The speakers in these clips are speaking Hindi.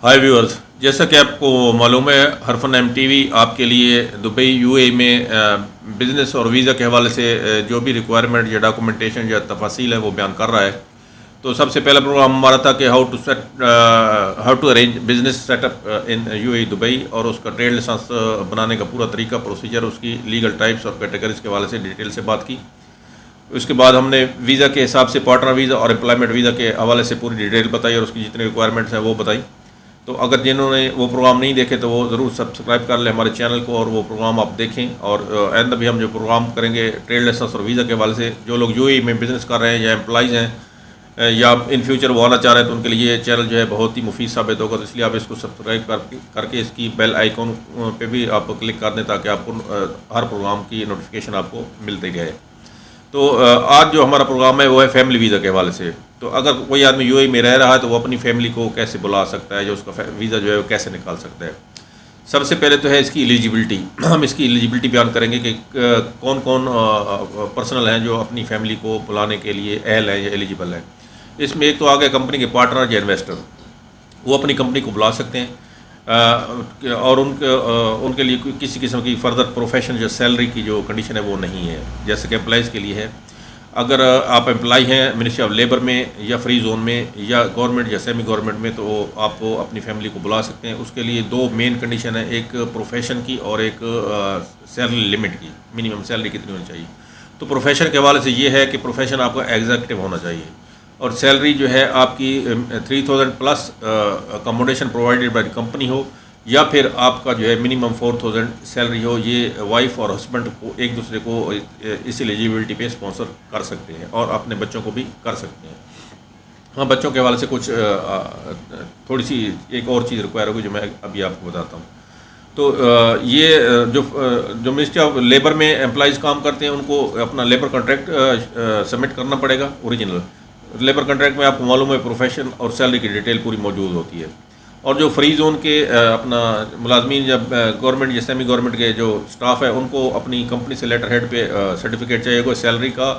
हाय व्यूअर्स, जैसा कि आपको मालूम है हरफन एमटीवी आपके लिए दुबई यूएई में बिज़नेस और वीज़ा के हवाले से जो भी रिक्वायरमेंट या डॉक्यूमेंटेशन या तफासिल है वो बयान कर रहा है। तो सबसे पहला प्रोग्राम हमारा था कि how to arrange business setup in UAE Dubai, और उसका ट्रेड लाइसेंस बनाने का पूरा तरीका, प्रोसीजर, उसकी लीगल टाइप्स और कैटेगरीज के हवाले से डिटेल से बात की। उसके बाद हमने वीज़ा के हिसाब से पार्टनर वीज़ा और एम्प्लॉयमेंट वीज़ा के हवाले से पूरी डिटेल बताई और उसकी जितनी रिक्वायरमेंट्स हैं वो बताई। तो अगर जिन्होंने वो प्रोग्राम नहीं देखे तो वो ज़रूर सब्सक्राइब कर लें हमारे चैनल को और वो प्रोग्राम आप देखें। और आइंदा भी हम जो प्रोग्राम करेंगे ट्रेड लाइसेंस और वीज़ा के हवाले से, जो लोग यूएई में बिज़नेस कर रहे हैं या एम्प्लॉइज़ हैं या इन फ्यूचर वो आना चाह रहे हैं, तो उनके लिए ये चैनल जो है बहुत ही मुफीद साबित होगा। तो इसलिए आप इसको सब्सक्राइब करके इसकी बेल आइकॉन पे भी आप क्लिक कर दें ताकि आपको हर प्रोग्राम की नोटिफिकेशन आपको मिलती रहे। तो आज जो हमारा प्रोग्राम है वो है फैमिली वीज़ा के हवाले से। तो अगर कोई आदमी यूएई में रह रहा है तो वो अपनी फैमिली को कैसे बुला सकता है, जो उसका वीज़ा जो है वो कैसे निकाल सकता है। सबसे पहले तो है इसकी एलिजिबिलिटी। हम इसकी एलिजिबिलिटी बयान करेंगे कि कौन कौन पर्सनल हैं जो अपनी फैमिली को बुलाने के लिए अहल है या एलिजिबल है। इसमें एक तो आ गया कंपनी के पार्टनर या इन्वेस्टर, वो अपनी कंपनी को बुला सकते हैं और उनके लिए किसी किस्म की फर्दर प्रोफेशन या सैलरी की जो कंडीशन है वो नहीं है, जैसे कि एम्प्लॉइज़ के लिए है। अगर आप एम्प्लॉय हैं मिनिस्ट्री ऑफ लेबर में या फ्री जोन में या गवर्नमेंट या सेमी गवर्नमेंट में, तो आप अपनी फैमिली को बुला सकते हैं। उसके लिए दो मेन कंडीशन है, एक प्रोफेशन की और एक सैलरी लिमिट की, मिनिमम सैलरी कितनी होनी चाहिए। तो प्रोफेशन के हवाले से ये है कि प्रोफेशन आपका एग्जीक्यूटिव होना चाहिए और सैलरी जो है आपकी 3000 plus accommodation provided by company हो, या फिर आपका जो है मिनिमम 4000 सैलरी हो। ये वाइफ और हस्बैंड को एक दूसरे को इस एलिजिबिलिटी पे स्पॉन्सर कर सकते हैं और अपने बच्चों को भी कर सकते हैं। हाँ, बच्चों के हवाले से कुछ थोड़ी सी एक और चीज़ रिक्वायर होगी जो मैं अभी आपको बताता हूँ। तो ये जो मिनिस्ट्री ऑफ लेबर में एम्प्लॉइज़ काम करते हैं उनको अपना लेबर कॉन्ट्रैक्ट सबमिट करना पड़ेगा। ओरिजिनल लेबर कॉन्ट्रैक्ट में आपको मालूम है प्रोफेशन और सैलरी की डिटेल पूरी मौजूद होती है। और जो फ्री जोन के अपना मुलाजमीन या गवर्नमेंट या सेमी गवर्नमेंट के जो स्टाफ है उनको अपनी कंपनी से लेटर हेड पे सर्टिफिकेट चाहिए होगा सैलरी का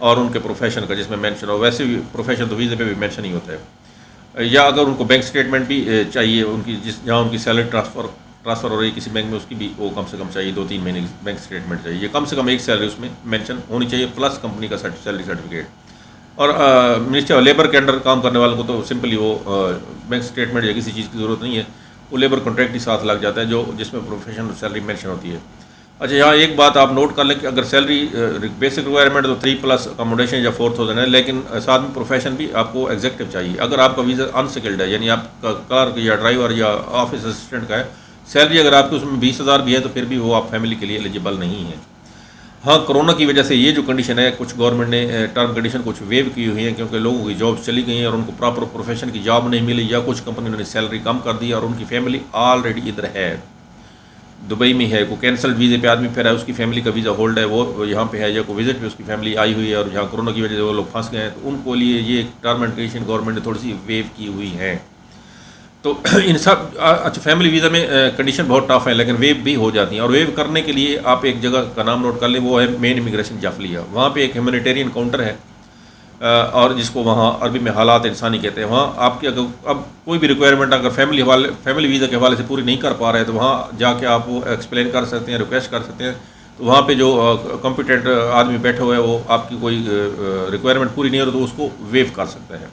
और उनके प्रोफेशन का जिसमें मेंशन हो। वैसे भी प्रोफेशन तो वीज़े पे भी मेंशन ही होता है। या अगर उनको बैंक स्टेटमेंट भी चाहिए उनकी जहाँ उनकी सैलरी ट्रांसफ़र हो रही है किसी बैंक में, उसकी भी वो कम से कम चाहिए, 2-3 महीने की बैंक स्टेटमेंट चाहिए। कम से कम एक सैलरी उसमें मेंशन होनी चाहिए प्लस कंपनी का सैलरी सर्टिफिकेट। और मिनिस्ट्री ऑफ लेबर के अंडर काम करने वालों को तो सिंपली वो बैंक स्टेटमेंट या किसी चीज़ की ज़रूरत नहीं है, वो लेबर कॉन्ट्रैक्ट ही साथ लग जाता है जो जिसमें प्रोफेशन और सैलरी मेंशन होती है। अच्छा, यहाँ एक बात आप नोट कर लें कि अगर सैलरी बेसिक रिक्वायरमेंट तो 3 प्लस अकोमोडेशन या 4000 है, लेकिन साथ में प्रोफेशन भी आपको एग्जीक्यूटिव चाहिए। अगर आपका वीज़ा अनस्किल्ड है, यानी आपका क्लर्क या ड्राइवर या ऑफिस असिस्टेंट का है, सैलरी अगर आपकी उसमें 20,000 भी है तो फिर भी वो आप फैमिली के लिए एलिजिबल नहीं है। हाँ, कोरोना की वजह से ये जो कंडीशन है, कुछ गवर्नमेंट ने टर्म कंडीशन कुछ वेव की हुई है क्योंकि लोगों की जॉब चली गई हैं और उनको प्रॉपर प्रोफेशन की जॉब नहीं मिली, या कुछ कंपनी ने सैलरी कम कर दी और उनकी फैमिली ऑलरेडी इधर है, दुबई में है। कोई कैंसल्ड वीज़े पे आदमी फिर है, उसकी फैमिली का वीज़ा होल्ड है, वो यहाँ पे है, या कोई विजिट पे उसकी फैमिली आई हुई है और यहाँ कोरोना की वजह से वो लोग फंस गए हैं, तो उनको लिए ये टर्म एंड कंडीशन गवर्नमेंट ने थोड़ी सी वेव की हुई है। तो इन सब अच्छा, फैमिली वीज़ा में कंडीशन बहुत टफ है लेकिन वेव भी हो जाती हैं। और वेव करने के लिए आप एक जगह का नाम नोट कर लें, वो है मेन इमिग्रेशन जाफलिया। वहाँ पे एक ह्यूमैनिटेरियन काउंटर है और जिसको वहाँ अरबी में हालात इंसानी कहते हैं। वहाँ आपकी अगर अब कोई भी रिक्वायरमेंट अगर फैमिली वीज़ा के हवाले से पूरी नहीं कर पा रहे हैं तो वहाँ जाके आप वो एक्सप्लेन कर सकते हैं, रिक्वेस्ट कर सकते हैं। तो वहाँ पे जो कॉम्पिटेंट आदमी बैठे हुए हैं वो आपकी कोई रिक्वायरमेंट पूरी नहीं हो तो उसको वेव कर सकते हैं।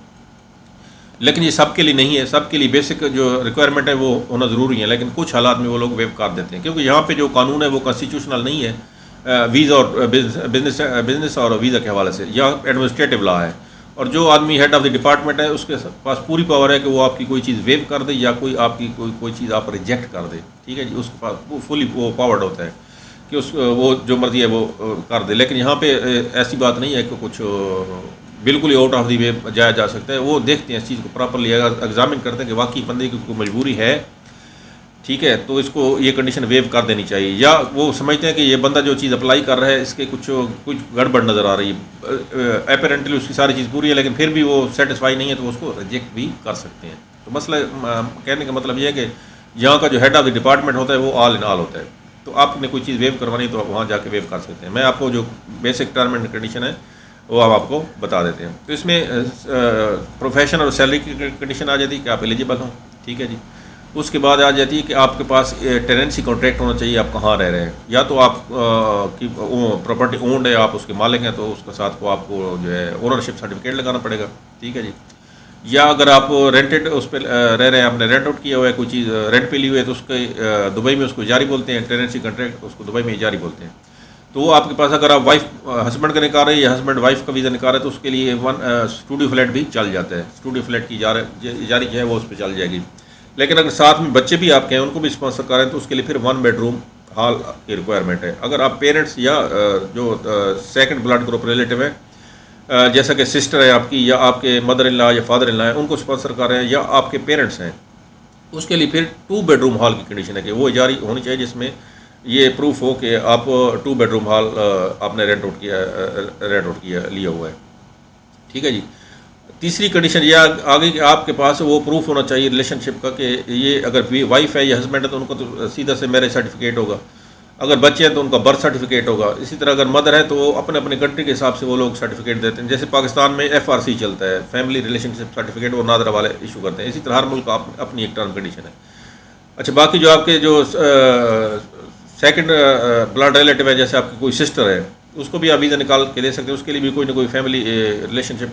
लेकिन ये सबके लिए नहीं है, सबके लिए बेसिक जो रिक्वायरमेंट है वो होना ज़रूरी है, लेकिन कुछ हालात में वो लोग वेव कर देते हैं क्योंकि यहाँ पे जो कानून है वो कॉन्स्टिट्यूशनल नहीं है वीज़ा और बिजनेस और वीज़ा के हवाले से। यह एडमिनिस्ट्रेटिव लॉ है और जो आदमी हेड ऑफ द डिपार्टमेंट है उसके पास पूरी पावर है कि वो आपकी कोई चीज़ वेव कर दे या कोई आपकी कोई चीज़ आप रिजेक्ट कर दे। ठीक है जी, उसके पास फुली वो पावर्ड होता है कि वो जो मर्जी है वो कर दे। लेकिन यहाँ पे ऐसी बात नहीं है कि कुछ बिल्कुल ही आउट ऑफ दी वे जाया जा सकता है। वो देखते हैं इस चीज़ को प्रॉपरली, एग्जामिन करते हैं कि वाकई बंदे की कोई मजबूरी है, ठीक है, तो इसको ये कंडीशन वेव कर देनी चाहिए। या वो समझते हैं कि ये बंदा जो चीज़ अप्लाई कर रहा है इसके कुछ गड़बड़ नज़र आ रही है, अपेरेंटली उसकी सारी चीज़ पूरी है लेकिन फिर भी वो सेटिस्फाई नहीं है तो उसको रिजेक्ट भी कर सकते हैं। तो मसला कहने का मतलब ये है कि यहाँ का जो हेड ऑफ द डिपार्टमेंट होता है वो ऑल इन ऑल होता है। तो आपने कोई चीज़ वेव करवानी तो वहाँ जाके वेव कर सकते हैं। मैं आपको जो बेसिक टर्म एंड कंडीशन है वो हम आपको बता देते हैं। तो इसमें प्रोफेशन और सैलरी की कंडीशन आ जाती है कि आप एलिजिबल हों, ठीक है जी। उसके बाद आ जाती है कि आपके पास टेनेंसी कॉन्ट्रैक्ट होना चाहिए, आप कहाँ रह रहे हैं, या तो आप की प्रॉपर्टी ओन्ड है, आप उसके मालिक हैं, तो उसके साथ को आपको जो है ओनरशिप सर्टिफिकेट लगाना पड़ेगा, ठीक है जी। या अगर आप रेंटेड उस पर रह रहे हैं, आपने रेंट आउट किया हुआ है कोई चीज़, रेंट पे ली हुई है, तो उसके दुबई में उसको इजारी बोलते हैं, टेनेंसी कॉन्ट्रैक्ट उसको दुबई में इजारी बोलते हैं। तो वो आपके पास अगर आप वाइफ हस्बैंड का निकाल रहे हैं या हस्बैंड वाइफ का वीज़ा निकाल रहे हैं, तो उसके लिए स्टूडियो फ्लैट भी चल जाता है, स्टूडियो फ्लैट की इजारी जो है वो उस पर चल जाएगी। लेकिन अगर साथ में बच्चे भी आपके हैं, उनको भी स्पॉन्सर कर रहे हैं, तो उसके लिए फिर 1 बेडरूम हॉल की रिक्वायरमेंट है। अगर आप पेरेंट्स या जो सेकंड ब्लड ग्रुप रिलेटिव है, जैसा कि सिस्टर है आपकी, या आपके मदर इन लॉ या फादर इन लॉ है, उनको स्पॉन्सर कर रहे हैं, या आपके पेरेंट्स हैं, उसके लिए फिर 2 बेडरूम हॉल की कंडीशन है कि वो इजारी होनी चाहिए, जिसमें ये प्रूफ हो कि आप 2 बेडरूम हॉल आपने रेंट आउट किया लिया हुआ है, ठीक है जी। तीसरी कंडीशन ये आगे कि आपके पास वो प्रूफ होना चाहिए रिलेशनशिप का कि ये अगर वाइफ है या हस्बैंड है तो उनको तो सीधा से मैरिज सर्टिफिकेट होगा, अगर बच्चे हैं तो उनका बर्थ सर्टिफिकेट होगा। इसी तरह अगर मदर है तो वो अपने अपने कंट्री के हिसाब से वो लोग सर्टिफिकेट देते हैं। जैसे पाकिस्तान में FRC चलता है, फैमिली रिलेशनशिप सर्टिफिकेट, वो नादरा वाले इशू करते हैं। इसी तरह हर मुल्क का अपनी एक टर्म कंडीशन है। अच्छा, बाकी जो आपके जो सेकंड ब्लड रिलेटिव है, जैसे आपकी कोई सिस्टर है, उसको भी आप वीज़ा निकाल के दे सकते हैं। उसके लिए भी कोई ना कोई फैमिली रिलेशनशिप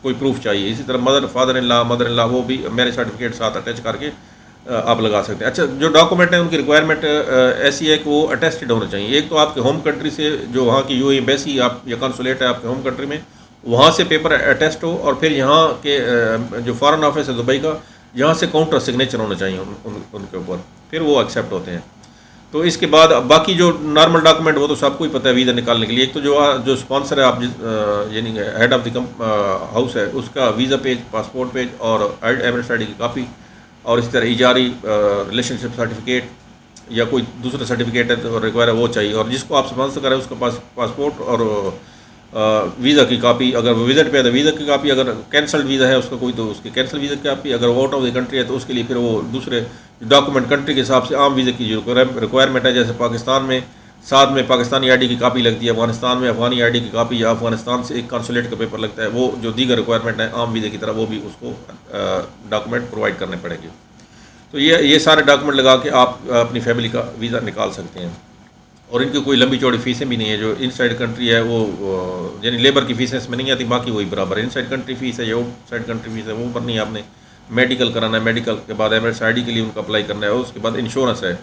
कोई प्रूफ चाहिए। इसी तरह मदर इन लॉ वो भी मैरिज सर्टिफिकेट साथ अटैच करके आप लगा सकते हैं। अच्छा, जो डॉक्यूमेंट है उनकी रिक्वायरमेंट ऐसी है कि वो अटेस्टेड होना चाहिए। एक तो आपके होम कंट्री से, जो वहाँ की UAE एम्बेसी आप या कंसुलेट है आपके होम कंट्री में, वहाँ से पेपर अटेस्ट हो, और फिर यहाँ के जो फॉरेन ऑफिस है दुबई का, यहाँ से काउंटर सिग्नेचर होना चाहिए उनके ऊपर, फिर वो एक्सेप्ट होते हैं। तो इसके बाद बाकी जो नॉर्मल डॉक्यूमेंट वो तो सबको ही पता है वीज़ा निकालने के लिए। एक तो जो स्पॉन्सर है, आप यानी हेड ऑफ द हाउस है, उसका वीज़ा पेज, पासपोर्ट पेज और एमरेट्स ID की कापी, और इस तरह इजारी रिलेशनशिप सर्टिफिकेट या कोई दूसरा सर्टिफिकेट है तो रिक्वायर है वो चाहिए। और जिसको आप स्पॉन्सर करें उसके पास पासपोर्ट और वीज़ा की कापी, अगर वो विजिट पे है तो वीज़ा की कापी, अगर कैंसल्ड वीज़ा है उसका कोई तो उसकी कैंसल वीज़ा की कापी, अगर वो आउट ऑफ द कंट्री है तो उसके लिए फिर वो दूसरे डॉक्यूमेंट कंट्री के हिसाब से आम वीज़ा की जो रिक्वायरमेंट है। जैसे पाकिस्तान में साथ में पाकिस्तानी ID की कापी लगती है, अफगानिस्तान में अफगानी ID की कापी, या अफगानिस्तान से एक कंसुलेट का पेपर लगता है। वो जो दीगर रिक्वायरमेंट है आम वीज़ा की तरह, वो भी उसको डॉक्यूमेंट प्रोवाइड करने पड़ेंगे। तो ये सारे डॉक्यूमेंट लगा के आप अपनी फैमिली का वीज़ा निकाल सकते हैं। और इनकी कोई लंबी चौड़ी फीसें भी नहीं है। जो इनसाइड कंट्री है वो यानी लेबर की फीसें इसमें नहीं आती, बाकी वही बराबर है। इनसाइड कंट्री फीस है या आउटसाइड कंट्री फीस है वो भरनी है आपने। मेडिकल कराना है, मेडिकल के बाद एमरेट्स ID के लिए उनका अप्लाई करना है। उसके बाद इंश्योरेंस है।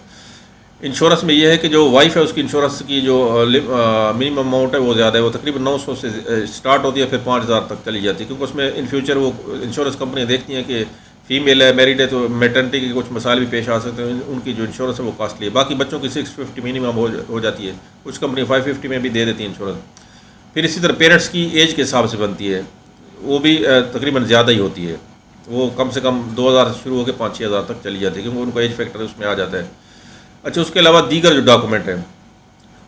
इंश्योरेंस में ये है कि जो वाइफ है उसकी इंश्योरेंस की जो मिनिमम अमाउंट है वो ज़्यादा है, वो तकरीबन 900 से स्टार्ट होती है, फिर 5000 तक चली जाती है, क्योंकि उसमें इन फ्यूचर वो इंश्योरेंस कंपनियाँ देखती हैं कि फीमेल है, मैरिड है, तो मैटर्निटी के कुछ मसाइल भी पेश आ सकते हैं। उनकी जो इंश्योरेंस है वो कॉस्टली है। बाकी बच्चों की 650 मिनिमम हो जाती है, कुछ कंपनी 550 में भी दे देती है इंश्योरेंस। फिर इसी तरह पेरेंट्स की एज के हिसाब से बनती है, वो भी तकरीबन ज़्यादा ही होती है। वो कम से कम 2000 से शुरू होकर 5-6 हज़ार तक चली जाती है, क्योंकि उनका एज फैक्टर उसमें आ जाता है। अच्छा, उसके अलावा दीगर जो डॉक्यूमेंट है,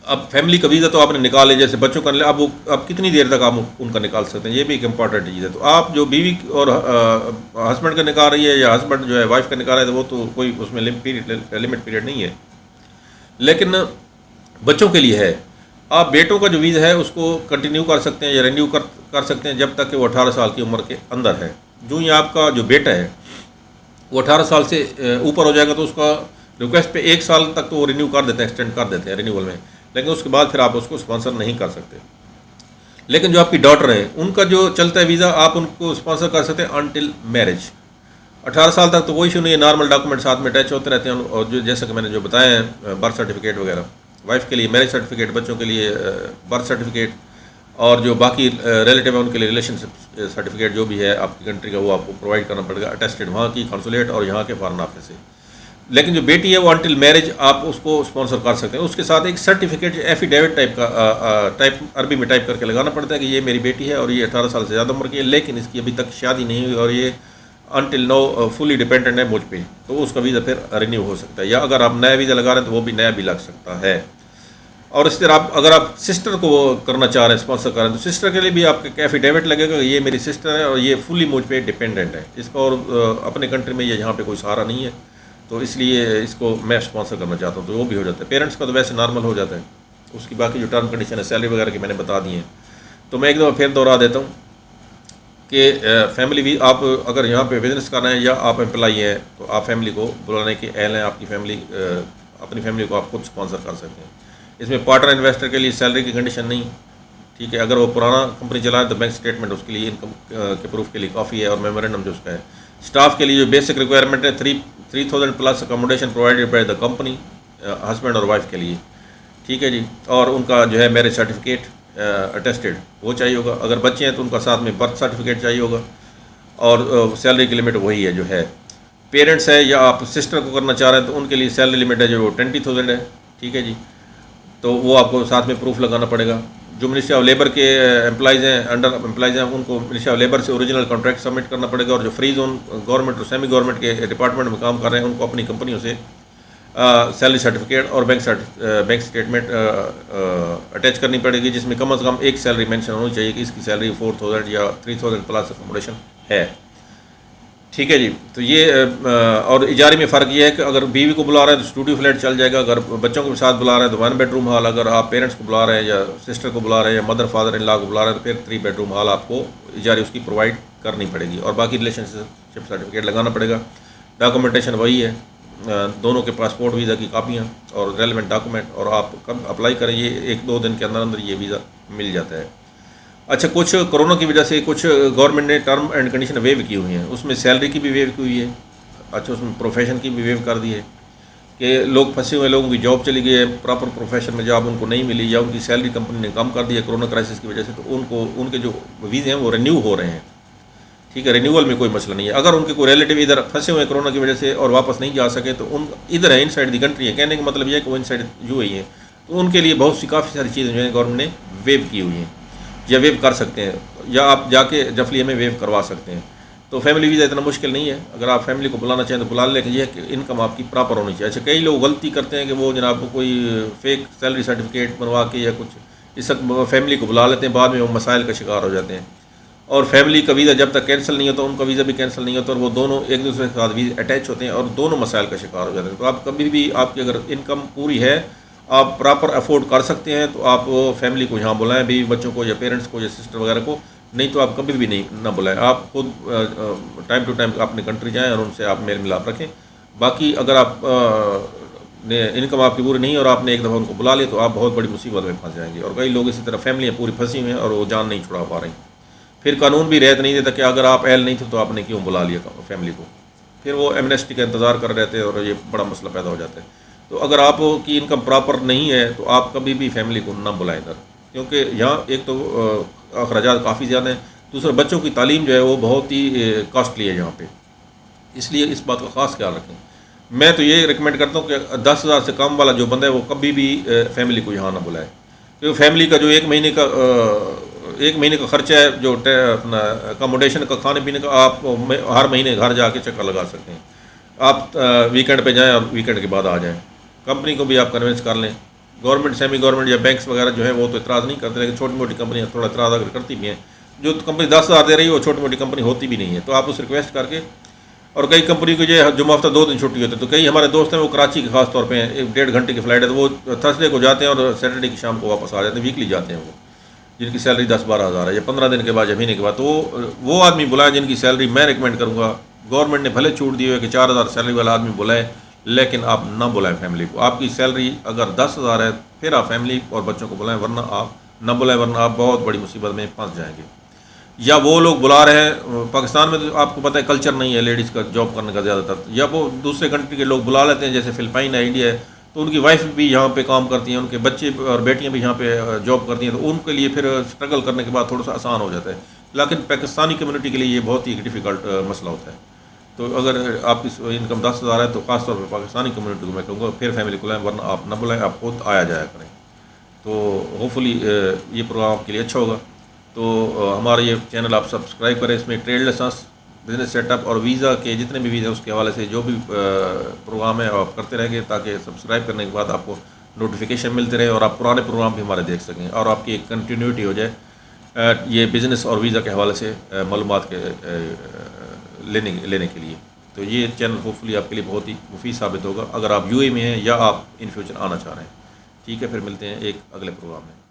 अब फैमिली का वीज़ा तो आपने निकाले, जैसे बच्चों का, अब कितनी देर तक आप उनका निकाल सकते हैं, ये भी एक इम्पॉर्टेंट चीज़ है। तो आप जो बीवी और हस्बैंड का निकाल रही है, या हस्बैंड जो है वाइफ का निकाल रहा है, तो वो तो कोई उसमें लिमिट पीरियड नहीं है, लेकिन बच्चों के लिए है। आप बेटों का जो वीज़ा है उसको कंटिन्यू कर सकते हैं या रिन्यू कर सकते हैं जब तक कि वो 18 साल की उम्र के अंदर है। जो ही आपका जो बेटा है वो 18 साल से ऊपर हो जाएगा, तो उसका रिक्वेस्ट पे 1 साल तक तो वो रिन्यू कर देते हैं, एक्सटेंड कर देते हैं रिन्यूअल में, लेकिन उसके बाद फिर आप उसको स्पॉन्सर नहीं कर सकते। लेकिन जो आपकी डॉटर है उनका जो चलता है वीज़ा, आप उनको स्पॉन्सर कर सकते हैं अनटिल मैरिज। 18 साल तक तो कोई इशू नहीं है, नॉर्मल डॉक्यूमेंट साथ में अटैच होते रहते हैं। और जो जैसा कि मैंने जो बताया है, बर्थ सर्टिफिकेट वगैरह, वाइफ के लिए मैरिज सर्टिफिकेट, बच्चों के लिए बर्थ सर्टिफिकेट, और जो बाकी रिलेटिव है उनके लिए रिलेशनशिप सर्टिफिकेट जो भी है आपकी कंट्री का, वो आपको प्रोवाइड करना पड़ेगा, अटेस्टेड वहाँ की कंसुलेट और यहाँ के फॉरेन ऑफिस से। लेकिन जो बेटी है वो अनटिल मैरिज आप उसको स्पॉन्सर कर सकते हैं। उसके साथ एक सर्टिफिकेट, एफिडेविट टाइप का अरबी में टाइप करके लगाना पड़ता है कि ये मेरी बेटी है और ये 18 साल से ज़्यादा उम्र की है, लेकिन इसकी अभी तक शादी नहीं हुई और ये अनटिल नो फुली डिपेंडेंट है मुझ पे, तो उसका वीज़ा फिर रिन्यू हो सकता है। या अगर आप नया वीज़ा लगा रहे हैं तो वो भी नया भी लग सकता है। और इस तरह अगर आप सिस्टर को करना चाह रहे हैं, स्पॉन्सर कर रहे हैं, तो सिस्टर के लिए भी आपका एफिडेविट लगेगा कि ये मेरी सिस्टर है और ये फुली मुझ पे डिपेंडेंट है, इसका और अपने कंट्री में ये यहाँ पे कोई सहारा नहीं है, तो इसलिए इसको मैं स्पॉन्सर करना चाहता हूँ, तो वो भी हो जाता है। पेरेंट्स का तो वैसे नॉर्मल हो जाता है, उसकी बाकी जो टर्म कंडीशन है, सैलरी वगैरह की मैंने बता दी है। तो मैं एक दफ़ा फिर दोहरा देता हूँ, कि फैमिली भी आप अगर यहाँ पे बिज़नेस कर रहे हैं या आप एम्प्लॉई हैं तो आप फैमिली को बुलाने के अहल हैं, आपकी फैमिली अपनी फैमिली को आप खुद स्पॉन्सर कर सकते हैं। इसमें पार्टनर इन्वेस्टर के लिए सैलरी की कंडीशन नहीं, ठीक है। अगर वो पुराना कंपनी चला है तो बैंक स्टेटमेंट उसके लिए इनकम के प्रूफ के लिए काफ़ी है, और मेमोरेंडम जो उसका है। स्टाफ के लिए जो बेसिक रिक्वायरमेंट है 3000 plus accommodation provided by the company, husband और वाइफ के लिए, ठीक है जी। और उनका जो है मैरिज सर्टिफिकेट अटेस्टेड वो चाहिए होगा। अगर बच्चे हैं तो उनका साथ में बर्थ सर्टिफिकेट चाहिए होगा, और सैलरी की लिमिट वही है जो है। पेरेंट्स है या आप सिस्टर को करना चाह रहे हैं तो उनके लिए सैलरी लिमिट है जो 20,000 है, ठीक है जी। तो वो आपको साथ में प्रूफ लगाना पड़ेगा। जो मिनिस्ट्री ऑफ लेबर के एम्प्लॉइज़ हैं, अंडर एम्प्लॉइज़ हैं, उनको मिनिस्ट्री ऑफ लेबर से ओरिजिनल कॉन्ट्रैक्ट सबमिट करना पड़ेगा। और जो फ्री जोन गवर्नमेंट और सेमी गवर्नमेंट के डिपार्टमेंट में काम कर रहे हैं उनको अपनी कंपनियों से सैलरी सर्टिफिकेट और बैंक स्टेटमेंट अटैच करनी पड़ेगी, जिसमें कम से कम एक सैलरी मेंशन होनी चाहिए कि इसकी सैलरी 4,000 या 3,000 प्लस अकोमोडेशन है, ठीक है जी। तो ये और इजारे में फ़र्क ये है कि अगर बीवी को बुला रहे हैं तो स्टूडियो फ्लैट चल जाएगा, अगर बच्चों के साथ बुला रहे हैं तो 1 बेडरूम हॉल, अगर आप पेरेंट्स को बुला रहे हैं या सिस्टर को बुला रहे हैं या मदर फादर इन लॉ को बुला रहे हैं तो फिर 3 बेडरूम हॉल आपको इजारे उसकी प्रोवाइड करनी पड़ेगी। और बाकी रिलेशनशिप सर्टिफिकेट लगाना पड़ेगा। डॉक्यूमेंटेशन वही है, दोनों के पासपोर्ट वीज़ा की कापियाँ और रेलिवेंट डॉक्यूमेंट, और आप कब अप्लाई करें ये 1-2 दिन के अंदर अंदर ये वीज़ा मिल जाता है। अच्छा, कुछ कोरोना की वजह से कुछ गवर्नमेंट ने टर्म एंड कंडीशन वेव की हुई हैं, उसमें सैलरी की भी वेव की हुई है। अच्छा, उसमें प्रोफेशन की भी वेव कर दी है कि लोग फंसे हुए लोगों की जॉब चली गई है, प्रॉपर प्रोफेशन में जॉब उनको नहीं मिली या उनकी सैलरी कंपनी ने कम कर दी है कोरोना क्राइसिस की वजह से, तो उनको उनके जो वीज़े हैं वो रिन्यू हो रहे हैं, ठीक है। रिन्यूअल में कोई मसला नहीं है। अगर उनके कोई रिलेटिव इधर फंसे हुए हैं कोरोना की वजह से और वापस नहीं जा सके तो उन इधर है, इनसाइड दी कंट्री है, कहने का मतलब ये है कि वो इनसाइड यूएई है, तो उनके लिए बहुत सी काफ़ी सारी चीज़ें जो है गवर्नमेंट ने वेव की हुई हैं या वेव कर सकते हैं, या आप जाके जफलिया में वेव करवा सकते हैं। तो फैमिली वीज़ा इतना मुश्किल नहीं है, अगर आप फैमिली को बुलाना चाहें तो बुला लें, कि यह इनकम आपकी प्रॉपर होनी चाहिए। अच्छा, कई लोग गलती करते हैं कि वो जनाब को कोई फेक सैलरी सर्टिफिकेट बनवा के या कुछ इस फैमिली को बुला लेते हैं, बाद में वो मसाइल का शिकार हो जाते हैं। और फैमिली का वीज़ा जब तक कैंसिल नहीं होता उनका वीज़ा भी कैंसिल नहीं होता, और वो दोनों एक दूसरे के साथ वीज़ा अटैच होते हैं और दोनों मसाइल का शिकार हो जाते हैं। तो आप कभी भी, आपकी अगर इनकम पूरी है, आप प्रॉपर अफोर्ड कर सकते हैं, तो आप फैमिली को यहाँ बुलाएं, बीवी बच्चों को या पेरेंट्स को या सिस्टर वगैरह को, नहीं तो आप कभी भी नहीं ना बुलाएं। आप खुद टाइम टू टाइम अपनी कंट्री जाएं और उनसे आप मेल मिलाप रखें। बाकी अगर आप इनकम आपकी पूरी नहीं और आपने एक दफ़ा उनको बुला लिया तो आप बहुत बड़ी मुसीबत में फंस जाएंगे। और कई लोग इसी तरह फैमिलियाँ पूरी फंसी हुई हैं और वो जान नहीं छुड़ा पा रही, फिर कानून भी रहत नहीं देता कि अगर आप अहल नहीं थे तो आपने क्यों बुला लिया फैमिली को, फिर वो एमनेस्टी का इंतज़ार कर रहे थे और ये बड़ा मसला पैदा हो जाता है। तो अगर आपकी इनकम प्रॉपर नहीं है तो आप कभी भी फैमिली को ना बुलाएं इधर, क्योंकि यहाँ एक तो अखराजात काफ़ी ज़्यादा हैं, दूसरा बच्चों की तालीम जो है वो बहुत ही कॉस्टली है यहाँ पे, इसलिए इस बात का ख़ास ख्याल रखें। मैं तो ये रिकमेंड करता हूँ कि 10,000 से कम वाला जो बंदा है वो कभी भी फैमिली को यहाँ ना बुलाए, क्योंकि फैमिली का जो एक महीने का खर्चा है, जो अपना अकोमोडेशन का, खाने पीने का, आप हर महीने घर जाके चक्कर लगा सकते हैं। आप वीकेंड पे जाएं और वीकेंड के बाद आ जाएं। कंपनी को भी आप कन्विंस कर लें। गवर्नमेंट, सेमी गवर्नमेंट या बैंक्स वगैरह जो है वो तो इतराज़ नहीं करते, लेकिन छोटी मोटी कंपनियाँ थोड़ा इतराज़ अगर करती भी हैं। जो कंपनी 10,000 दे रही है वो छोटी मोटी कंपनी होती भी नहीं है, तो आप उस रिक्वेस्ट करके, और कई कंपनी को जो जुम्मा हफ्ता 2 दिन छुट्टी होती है, तो कई हमारे दोस्त हैं वो कराची के खास तौर पे हैं, 1-1.5 घंटे की फ़्लाइट है, तो वो थर्सडे को जाते हैं और सैटरडे की शाम को वापस आ जाते हैं। वीकली जाते हैं वो, जिनकी सैलरी 10-12 हज़ार है, या 15 दिन के बाद या महीने के बाद। तो वो आदमी बुलाएं जिनकी सैलरी, मैं रिकमेंड करूँगा, गवर्नमेंट ने भले छूट दी है कि 4,000 सैलरी वाला आदमी बुलाए, लेकिन आप ना बुलाएं फैमिली को। आपकी सैलरी अगर 10,000 है फिर आप फैमिली और बच्चों को बुलाएं, वरना आप ना बुलाएं, वरना आप बहुत बड़ी मुसीबत में फंस जाएंगे। या वो लोग बुला रहे हैं, पाकिस्तान में तो आपको पता है कल्चर नहीं है लेडीज़ का जॉब करने का ज़्यादातर, या वो दूसरे कंट्री के लोग बुला लेते हैं, जैसे फ़िलिपाइन है, इंडिया है, तो उनकी वाइफ भी यहाँ पे काम करती हैं, उनके बच्चे और बेटियाँ भी यहाँ पे जॉब करती हैं, तो उनके लिए फिर स्ट्रगल करने के बाद थोड़ा सा आसान हो जाता है। लेकिन पाकिस्तानी कम्युनिटी के लिए ये बहुत ही डिफ़िकल्ट मसला होता है। तो अगर आपकी इनकम 10,000 है तो ख़ासतौर पर पाकिस्तानी कम्युनिटी को मैं कहूँगा फिर फैमिली को लाएँ, वरना आप न बुलाएँ, आप खुद आया जाया करें। तो होपफुली ये प्रोग्राम आपके लिए अच्छा होगा। तो हमारा ये चैनल आप सब्सक्राइब करें, इसमें ट्रेड लाइसेंस, बिज़नेस सेटअप और वीज़ा के जितने भी वीज़ा उसके हवाले से जो भी प्रोग्राम है आप करते रहेंगे, ताकि सब्सक्राइब करने के बाद आपको नोटिफिकेशन मिलते रहे और आप पुराने प्रोग्राम भी हमारे देख सकें और आपकी एक कंटिन्यूटी हो जाए ये बिज़नेस और वीज़ा के हवाले से मालूमात के लेने के लिए। तो ये चैनल होपफुली आपके लिए बहुत ही मुफीद साबित होगा अगर आप यूएई में हैं या आप इन फ्यूचर आना चाह रहे हैं। ठीक है, फिर मिलते हैं एक अगले प्रोग्राम में।